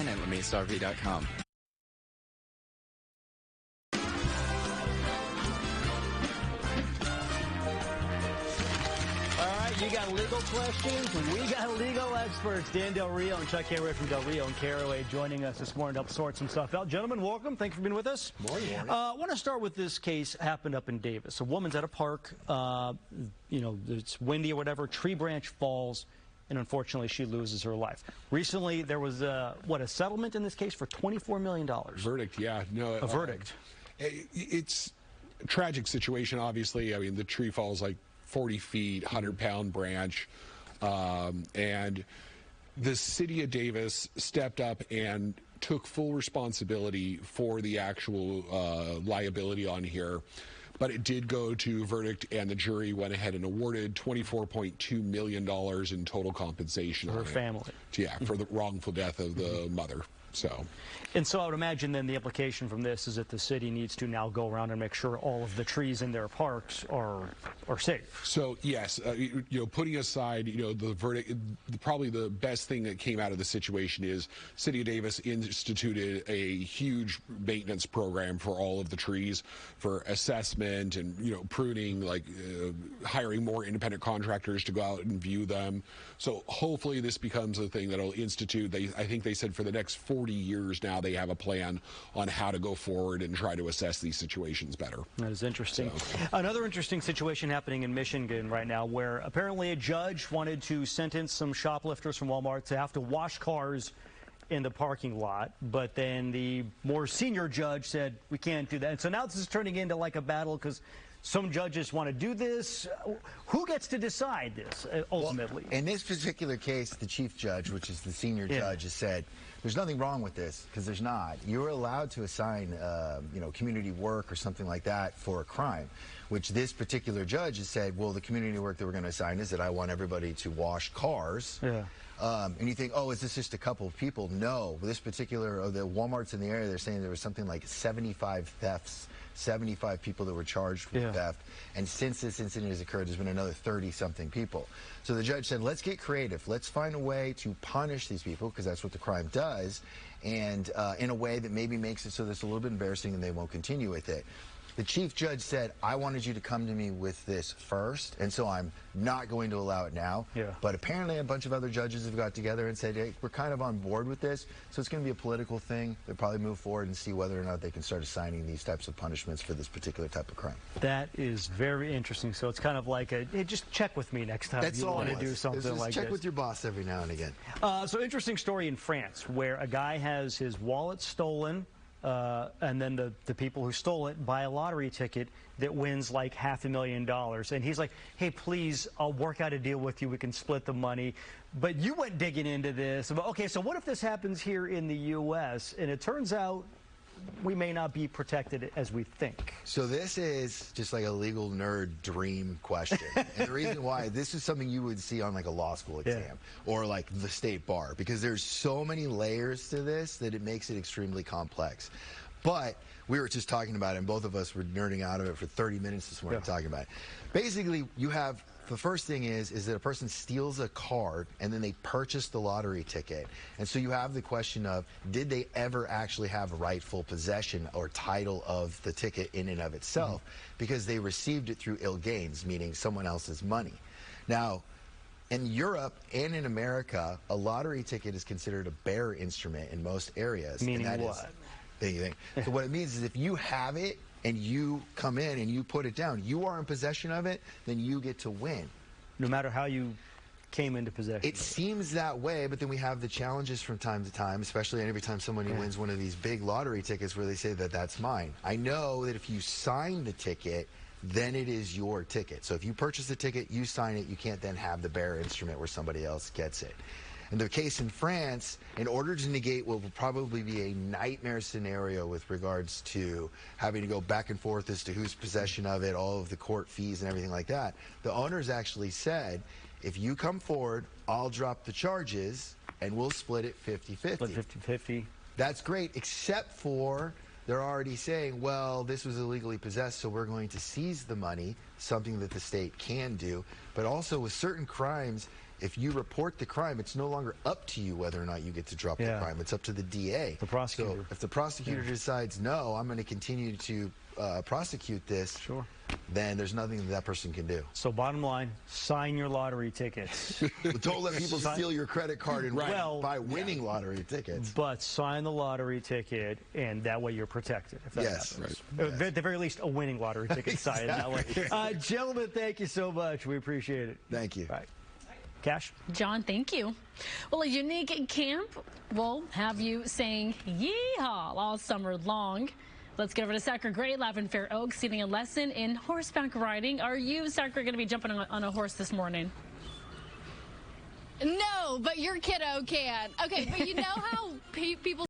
online at lamaisarv.com. You got legal questions, and we got legal experts. Dan Del Rio and Chuck Caraway from Del Rio and Caraway joining us this morning to help sort some stuff out. Gentlemen, welcome. Thanks for being with us. Morning. I want to start with this case happened up in Davis. A woman's at a park, it's windy or whatever, tree branch falls, and unfortunately she loses her life. Recently there was a settlement in this case for $24 million. Verdict, yeah. No, a verdict. It's a tragic situation, obviously. I mean, the tree falls like 40 feet, 100-pound branch, and the city of Davis stepped up and took full responsibility for the actual liability on here. But it did go to verdict, and the jury went ahead and awarded $24.2 million in total compensation for her family. Yeah, for the wrongful death of the mother. And so I would imagine then the implication from this is that the city needs to now go around and make sure all of the trees in their parks are safe. So yes, putting aside the verdict, probably the best thing that came out of the situation is City of Davis instituted a huge maintenance program for all of the trees, for assessment and pruning, like hiring more independent contractors to go out and view them. So hopefully this becomes a thing that'll institute. I think they said for the next 40 years now they have a plan on how to go forward and try to assess these situations better. That is interesting. Another interesting situation happening in Michigan right now, where apparently a judge wanted to sentence some shoplifters from Walmart to have to wash cars in the parking lot, but then the more senior judge said we can't do that. And so now this is turning into like a battle because some judges want to do this. Who gets to decide this ultimately? Well, in this particular case, the chief judge, which is the senior judge, has said there's nothing wrong with this, because there's not. You're allowed to assign, community work or something like that for a crime, which this particular judge has said, well, the community work that we're going to assign is that I want everybody to wash cars. Yeah. And you think, oh, is this just a couple of people? No. This particular, the Walmarts in the area, they're saying there was something like 75 thefts, 75 people that were charged with theft. And since this incident has occurred, there's been another 30-something people. So the judge said, let's get creative. Let's find a way to punish these people, because that's what the crime does, and in a way that maybe makes it so that it's a little bit embarrassing and they won't continue with it. The chief judge said, I wanted you to come to me with this first, and so I'm not going to allow it now. Yeah. But apparently a bunch of other judges have got together and said, hey, we're kind of on board with this, so it's going to be a political thing. They'll probably move forward and see whether or not they can start assigning these types of punishments for this particular type of crime. That is very interesting. So it's kind of like hey, just check with me next time you want to do something like this. Check with your boss every now and again. So interesting story in France, where a guy has his wallet stolen, and then the people who stole it buy a lottery ticket that wins like $500,000. And he's like, hey, please, I'll work out a deal with you. We can split the money. But you went digging into this. Okay, so what if this happens here in the U.S. and it turns out we may not be protected as we think? So this is just like a legal nerd dream question. And the reason why, this is something you would see on like a law school exam or like the state bar, because there's so many layers to this that it makes it extremely complex. But we were just talking about it, and both of us were nerding out of it for 30 minutes this morning talking about it. Basically, you have, the first thing is that a person steals a card and then they purchase the lottery ticket. And so you have the question of, did they ever actually have rightful possession or title of the ticket in and of itself? Because they received it through ill gains, meaning someone else's money. Now, in Europe and in America, a lottery ticket is considered a bearer instrument in most areas. Meaning what? So what it means is if you have it and you come in and you put it down, you are in possession of it, then you get to win. No matter how you came into possession. It seems that way, but then we have the challenges from time to time, especially every time somebody wins one of these big lottery tickets where they say that that's mine. I know that if you sign the ticket, then it is your ticket. So if you purchase the ticket, you sign it, you can't then have the bearer instrument where somebody else gets it. In the case in France, in order to negate what will probably be a nightmare scenario with regards to having to go back and forth as to whose possession of it, all of the court fees and everything like that, the owners actually said, if you come forward, I'll drop the charges and we'll split it 50-50. Split 50-50. That's great, except for they're already saying, well, this was illegally possessed, so we're going to seize the money, something that the state can do. But also with certain crimes, if you report the crime, it's no longer up to you whether or not you get to drop the crime. It's up to the DA. The prosecutor. So if the prosecutor decides, no, I'm going to continue to prosecute this, then there's nothing that person can do. So bottom line, sign your lottery tickets. Don't let people steal your credit card and buy winning lottery tickets. But sign the lottery ticket, and that way you're protected. If that happens. Right. At the very least, a winning lottery ticket signed that way. Gentlemen, thank you so much. We appreciate it. Thank you. All right. Cash? John, thank you. Well, a unique camp will have you saying yeehaw all summer long. Let's get over to Sacker Gray, in Fair Oaks, seeing a lesson in horseback riding. Are you, Sacker, going to be jumping on a horse this morning? No, but your kiddo can. Okay, but you know how people